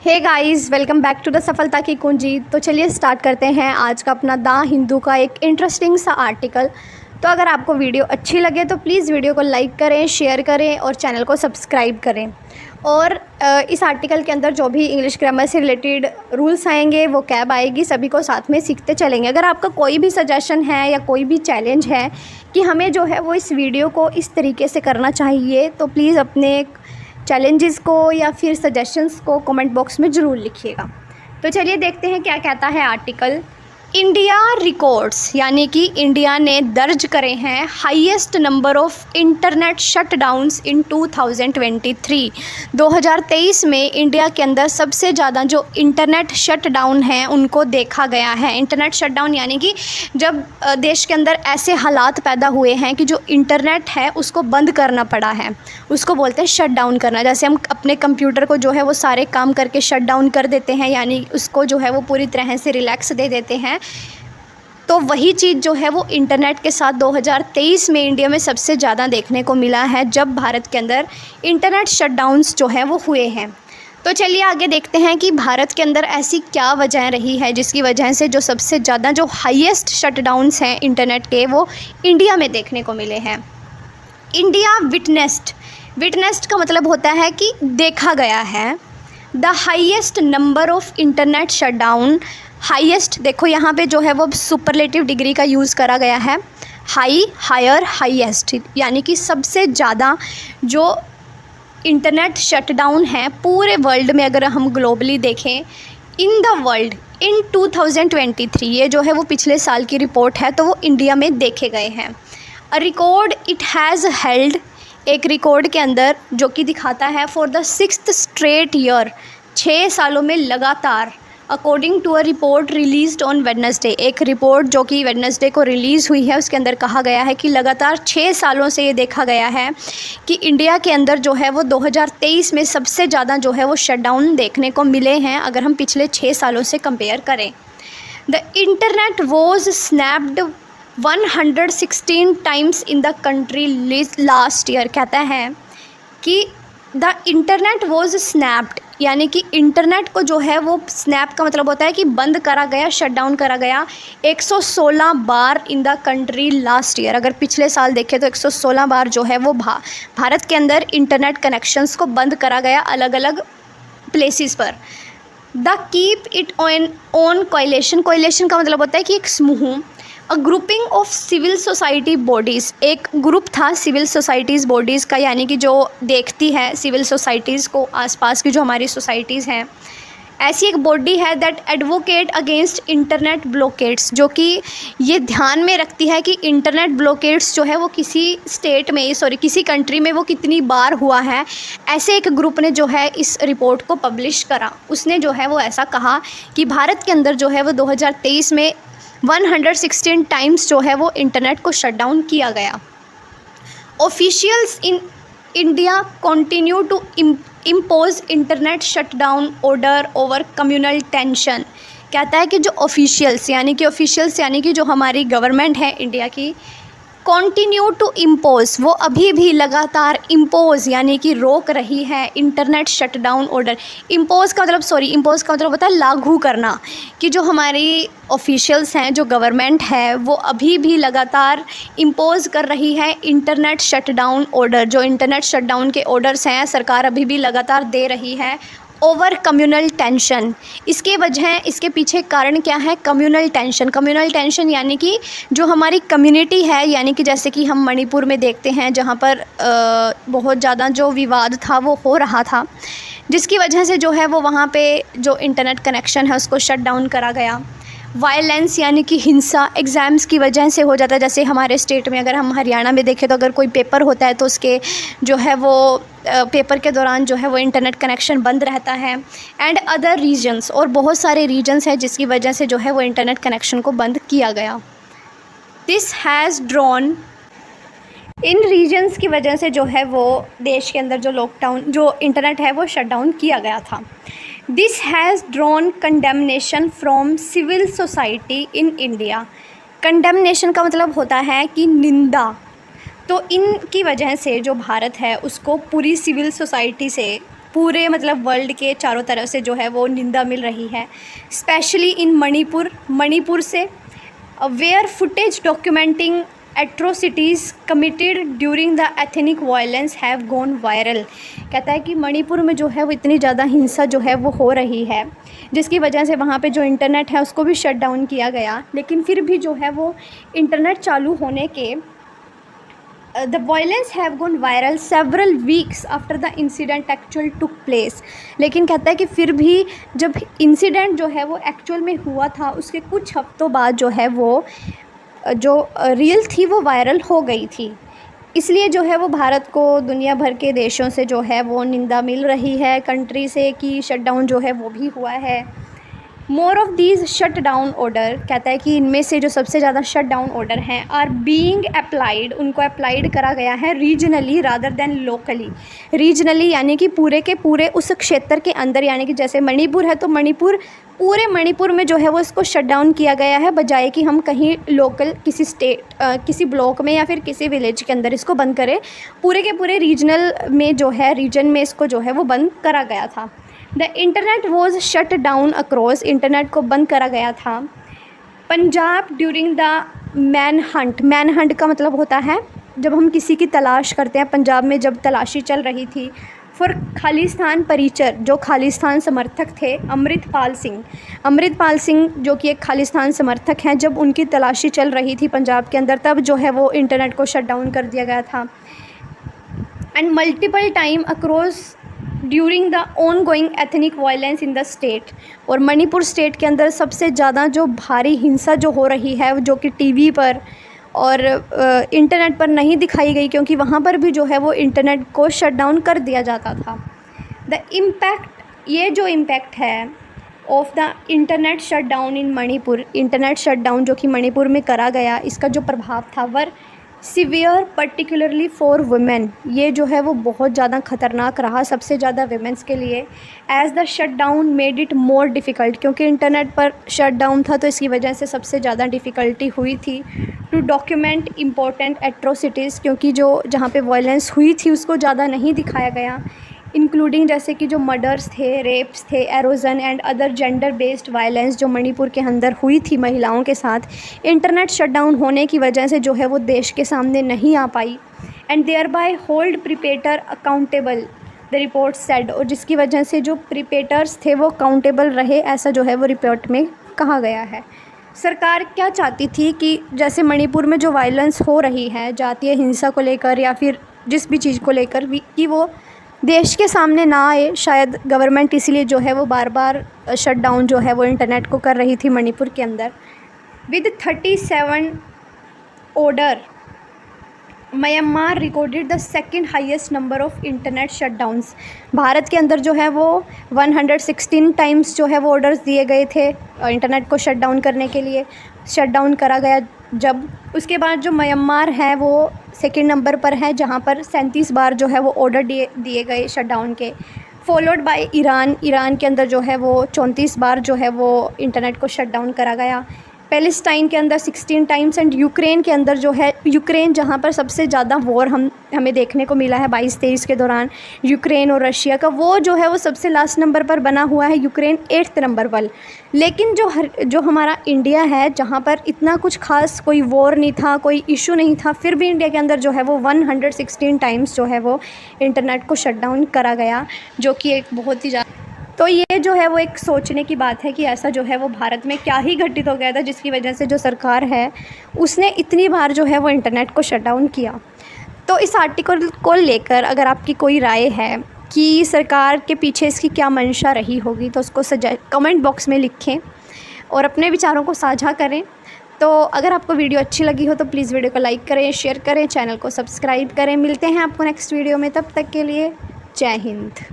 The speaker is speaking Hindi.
Hey guys, welcome back to the सफलता की कुंजी। तो चलिए स्टार्ट करते हैं आज का अपना द हिंदू का एक इंटरेस्टिंग सा आर्टिकल। तो अगर आपको वीडियो अच्छी लगे तो प्लीज़ वीडियो को लाइक करें, शेयर करें और चैनल को सब्सक्राइब करें। और इस आर्टिकल के अंदर जो भी इंग्लिश ग्रामर से रिलेटेड रूल्स आएंगे, वो कैब आएगी, सभी को साथ में सीखते चलेंगे। अगर आपका कोई भी सजेशन है या कोई भी चैलेंज है कि हमें जो है वो इस वीडियो को इस तरीके से करना चाहिए, तो प्लीज़ अपने चैलेंजेस को या फिर सजेशंस को कमेंट बॉक्स में ज़रूर लिखिएगा। तो चलिए देखते हैं क्या कहता है आर्टिकल। इंडिया रिकॉर्ड्स, यानी कि इंडिया ने दर्ज करे हैं highest number of internet shutdowns in 2023। 2023 में इंडिया के अंदर सबसे ज़्यादा जो इंटरनेट शटडाउन हैं उनको देखा गया है। इंटरनेट शटडाउन यानी कि जब देश के अंदर ऐसे हालात पैदा हुए हैं कि जो इंटरनेट है उसको बंद करना पड़ा है, उसको बोलते हैं शट डाउन करना। जैसे हम अपने कंप्यूटर को जो है वो सारे काम करके शट डाउन कर देते हैं, यानी उसको जो है वो पूरी तरह से रिलैक्स दे देते हैं। तो वही चीज़ जो है वो इंटरनेट के साथ 2023 में इंडिया में सबसे ज़्यादा देखने को मिला है, जब भारत के अंदर इंटरनेट शटडाउन्स जो हैं वो हुए हैं। तो चलिए आगे देखते हैं कि भारत के अंदर ऐसी क्या वजह रही है जिसकी वजह से जो सबसे ज़्यादा जो हाईएस्ट शटडाउन्स हैं इंटरनेट के, वो इंडिया में देखने को मिले हैं। इंडिया विटनेस्ड का मतलब होता है कि देखा गया है। The highest number of internet shutdown, highest देखो यहाँ पे जो है वो सुपरलेटिव डिग्री का यूज़ करा गया है। हाई, हायर, हाईएस्ट, यानी कि सबसे ज़्यादा जो इंटरनेट शटडाउन है पूरे वर्ल्ड में, अगर हम ग्लोबली देखें इन द वर्ल्ड इन 2023, ये जो है वो पिछले साल की रिपोर्ट है, तो वो इंडिया में देखे गए हैं। A record it has held, एक रिकॉर्ड के अंदर जो कि दिखाता है for the 6th straight year, 6 सालों में लगातार। According to a report released on Wednesday, एक रिपोर्ट जो कि वेडनेसडे को रिलीज़ हुई है, उसके अंदर कहा गया है कि लगातार 6 सालों से ये देखा गया है कि इंडिया के अंदर जो है वो 2023 में सबसे ज़्यादा जो है वो शटडाउन देखने को मिले हैं, अगर हम पिछले 6 सालों से कंपेयर करें। The internet was snapped 116 times in the country last year. कहता है कि द इंटरनेट वॉज स्नैप्ड, यानी कि इंटरनेट को जो है वो स्नैप का मतलब होता है कि बंद करा गया, शट डाउन करा गया 116 बार in the country last year. अगर पिछले साल देखें तो 116 बार जो है वो भारत के अंदर इंटरनेट कनेक्शंस को बंद करा गया अलग अलग प्लेसेस पर। The keep it on coalition का मतलब होता है कि एक समूह, a grouping of civil society bodies, एक ग्रुप था सिविल सोसाइटीज़ बॉडीज़ का, यानी कि जो देखती है सिविल सोसाइटीज़ को, आसपास की जो हमारी सोसाइटीज़ हैं, ऐसी एक बॉडी है दैट एडवोकेट अगेंस्ट इंटरनेट ब्लॉकेड्स, जो कि ये ध्यान में रखती है कि इंटरनेट ब्लॉकेड्स जो है वो किसी स्टेट में, किसी कंट्री में वो कितनी बार हुआ है। ऐसे एक ग्रुप ने जो है इस रिपोर्ट को पब्लिश करा। उसने जो है वो ऐसा कहा कि भारत के अंदर जो है वो 2023 में 116 टाइम्स जो है वो इंटरनेट को शट डाउन किया गया। Officials in India continue to impose internet shutdown order over communal tension. कहता है कि जो ऑफिशियल्स यानी कि जो हमारी गवर्नमेंट है इंडिया की, कंटिन्यू टू इम्पोज, वो अभी भी लगातार इम्पोज यानी कि रोक रही है इंटरनेट शटडाउन ऑर्डर। इम्पोज का मतलब होता है लागू करना, कि जो हमारी ऑफिशियल्स हैं, जो गवर्नमेंट है, वो अभी भी लगातार इम्पोज कर रही है इंटरनेट शटडाउन ऑर्डर। जो इंटरनेट शटडाउन के ऑर्डर्स हैं सरकार अभी भी लगातार दे रही है ओवर कम्युनल टेंशन। इसके पीछे कारण क्या है? कम्युनल टेंशन यानी कि जो हमारी कम्युनिटी है, यानी कि जैसे कि हम मणिपुर में देखते हैं जहाँ पर बहुत ज़्यादा जो विवाद था वो हो रहा था, जिसकी वजह से जो है वो वहाँ पे जो इंटरनेट कनेक्शन है उसको शट डाउन करा गया। वायलेंस यानी कि हिंसा एग्ज़ाम्स की वजह से हो जाता है। जैसे हमारे स्टेट में, अगर हम हरियाणा में देखें तो अगर कोई पेपर होता है तो उसके जो है वो पेपर के दौरान जो है वो इंटरनेट कनेक्शन बंद रहता है। एंड अदर रीजन्स, और बहुत सारे रीजन्स हैं जिसकी वजह से जो है वो इंटरनेट कनेक्शन को बंद किया गया। दिस हैज़ ड्रॉन, इन रीजन्स की वजह से जो है वो देश के अंदर जो इंटरनेट है वो शट डाउन किया गया था। This has drawn condemnation from civil society in India. Condemnation का मतलब होता है कि निंदा। तो इनकी वजह से जो भारत है उसको पूरी सिविल सोसाइटी से पूरे मतलब वर्ल्ड के चारों तरफ से जो है वो निंदा मिल रही है, स्पेशली इन मणिपुर से, where footage documenting atrocities committed during the ethnic violence have gone viral. कहता है कि मणिपुर में जो है वो इतनी ज़्यादा हिंसा जो है वो हो रही है, जिसकी वजह से वहाँ पे जो इंटरनेट है उसको भी शट डाउन किया गया। लेकिन फिर भी जो है वो इंटरनेट चालू होने के the violence have gone viral several weeks after the incident actual took place। लेकिन कहता है कि फिर भी जब इंसिडेंट जो है वो एक्चुअल में हुआ था उसके कुछ हफ्तों बाद जो है वो जो रील थी वो वायरल हो गई थी। इसलिए जो है वो भारत को दुनिया भर के देशों से जो है वो निंदा मिल रही है, कंट्री से, कि शटडाउन जो है वो भी हुआ है। More of these shut down order, कहता है कि इनमें से जो सबसे ज़्यादा शट डाउन ऑर्डर हैं आर बीइंग अप्लाइड, उनको अप्लाइड करा गया है regionally rather than locally. Regionally यानी कि पूरे के पूरे उस क्षेत्र के अंदर, यानी कि जैसे मणिपुर है तो पूरे मणिपुर में जो है वो इसको शट डाउन किया गया है, बजाय कि हम कहीं लोकल किसी स्टेट किसी ब्लॉक में या फिर किसी विलेज के अंदर इसको बंद करें। पूरे के पूरे रीजनल में जो है, रीजन में इसको जो है वो बंद करा गया था। The internet was shut down across, internet को बंद करा गया था Punjab during the man Hunt का मतलब होता है जब हम किसी की तलाश करते हैं। पंजाब में जब तलाशी चल रही थी फॉर खालिस्तान परिचर, जो खालिस्तान समर्थक थे, अमृतपाल सिंह जो कि एक खालिस्तान समर्थक हैं, जब उनकी तलाशी चल रही थी पंजाब के अंदर, तब जो है वो इंटरनेट को शट डाउन कर दिया गया था। And multiple time across during the on going ethnic violence in the state, और मणिपुर स्टेट के अंदर सबसे ज़्यादा जो भारी हिंसा जो हो रही है जो कि टीवी पर और इंटरनेट पर नहीं दिखाई गई, क्योंकि वहाँ पर भी जो है वो इंटरनेट को शट डाउन कर दिया जाता था। द इम्पैक्ट, ये जो इम्पैक्ट है of the internet shut down in Manipur, internet shut down जो कि मणिपुर में करा गया, इसका जो प्रभाव था वर सीवियर पर्टिकुलरली फॉर वुमेन, ये जो है वो बहुत ज़्यादा ख़तरनाक रहा सबसे ज़्यादा वुमेंस के लिए। As the shut down made it more difficult, क्योंकि इंटरनेट पर शट डाउन था तो इसकी वजह से सबसे ज़्यादा डिफ़िकल्टी हुई थी टू डॉक्यूमेंट इम्पोर्टेंट एट्रोसिटीज़, क्योंकि जो जहाँ पे वायलेंस हुई थी उसको ज़्यादा नहीं दिखाया गया, इंक्लूडिंग जैसे कि जो मर्डर्स थे, रेप्स थे, halogen and other gender based violence जो मणिपुर के अंदर हुई थी महिलाओं के साथ। इंटरनेट शटडाउन होने की वजह से जो है वो देश के सामने नहीं आ पाई। And thereby hold perpetrators accountable, the report said, और जिसकी वजह से जो प्रिपेटर्स थे वो अकाउंटेबल रहे, ऐसा जो है वो रिपोर्ट में कहा गया है। सरकार क्या चाहती थी कि जैसे मणिपुर में जो वायलेंस हो रही है जातीय हिंसा को लेकर या फिर जिस भी चीज़ को लेकर भी, कि वो देश के सामने ना आए, शायद गवर्नमेंट इसीलिए जो है वो बार बार शट डाउन जो है वो इंटरनेट को कर रही थी मणिपुर के अंदर। With 37 order Myanmar recorded the second highest number of internet shutdowns. Bharat के अंदर जो है वो 116 टाइम्स जो है वो ऑर्डर्स दिए गए थे इंटरनेट को शट डाउन करने के लिए, शट डाउन करा गया जब। उसके बाद जो म्यांमार है वो सेकंड नंबर पर है, जहाँ पर 37 बार जो है वो ऑर्डर दिए गए शट डाउन के। फॉलोड बाय ईरान के अंदर जो है वो 34 बार जो है वो इंटरनेट को शट डाउन करा गया। पैलेस्टाइन के अंदर 16 टाइम्स एंड यूक्रेन के अंदर जो है, यूक्रेन जहाँ पर सबसे ज़्यादा वॉर हमें देखने को मिला है 22-23 के दौरान, यूक्रेन और रशिया का, वो जो है वो सबसे लास्ट नंबर पर बना हुआ है, यूक्रेन 8th नंबर पर। लेकिन जो हमारा इंडिया है, जहाँ पर इतना कुछ खास कोई वॉर नहीं था, कोई इशू नहीं था, फिर भी इंडिया के अंदर जो है वो 116 टाइम्स जो है वो इंटरनेट को शट डाउन करा गया, जो कि एक बहुत ही ज़्यादा, तो ये जो है वो एक सोचने की बात है कि ऐसा जो है वो भारत में क्या ही घटित हो गया था जिसकी वजह से जो सरकार है उसने इतनी बार जो है वो इंटरनेट को शट डाउन किया। तो इस आर्टिकल को लेकर अगर आपकी कोई राय है कि सरकार के पीछे इसकी क्या मंशा रही होगी, तो उसको कमेंट बॉक्स में लिखें और अपने विचारों को साझा करें। तो अगर आपको वीडियो अच्छी लगी हो तो प्लीज़ वीडियो को लाइक करें, शेयर करें, चैनल को सब्सक्राइब करें। मिलते हैं आपको नेक्स्ट वीडियो में, तब तक के लिए जय हिंद।